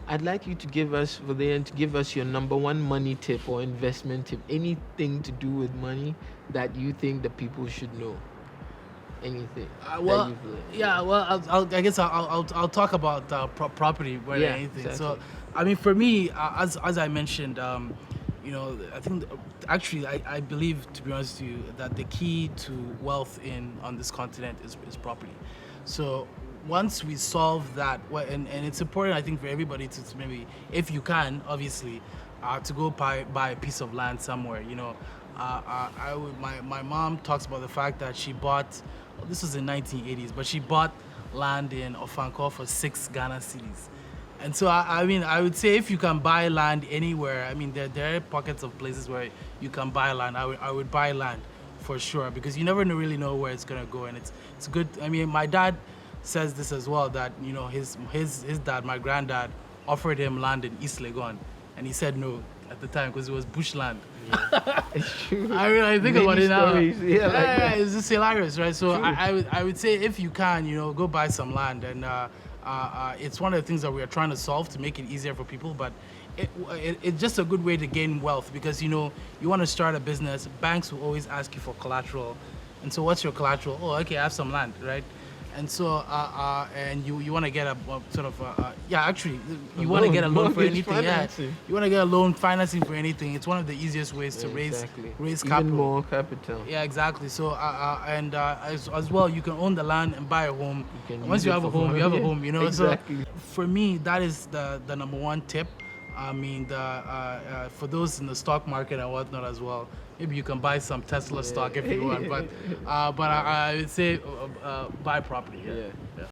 I'd like you to give us, for the end, to give us your number one money tip or investment tip. Anything to do with money that you think the people should know. Anything that Well, you've learned. yeah. Well, I guess I'll talk about property more Yeah, than anything. exactly. So, I mean, for me, as I mentioned, I think actually I believe, to be honest with you, that the key to wealth on this continent is property. So once we solve that, and it's important, I think, for everybody to maybe, if you can, obviously, to go buy a piece of land somewhere. My mom talks about the fact that she bought, this was in 1980s, but she bought land in Ofankor for 6 Ghana cedis. And so, I mean, I would say if you can buy land anywhere, I mean, there are pockets of places where you can buy land. I would buy land for sure, because you never really know where it's going to go. And it's good. I mean, my dad says this as well, that, his dad, my granddad, offered him land in East Legon. And he said no at the time because it was bushland. Yeah. It's true. I think Many about it now. stories, yeah, It's just hilarious, right? So True. I would say, if you can, go buy some land, and it's one of the things that we are trying to solve to make it easier for people. But it's just a good way to gain wealth, because you want to start a business. Banks will always ask you for collateral, and so what's your collateral? Oh, okay, I have some land, right? And so, and you want to get a sort of, actually, you want to get a loan for mortgage anything. financing. Yeah, you want to get a loan financing for anything. It's one of the easiest ways to Exactly. raise Even capital. more capital. Yeah, exactly. So, as well, you can own the land and buy a home. You can Once use you it have a for home, you have a fun. home. Exactly. So for me, that is the number one tip. I mean, for those in the stock market and whatnot as well, maybe you can buy some Tesla stock if you want. But I would say buy property. Yeah. Yeah.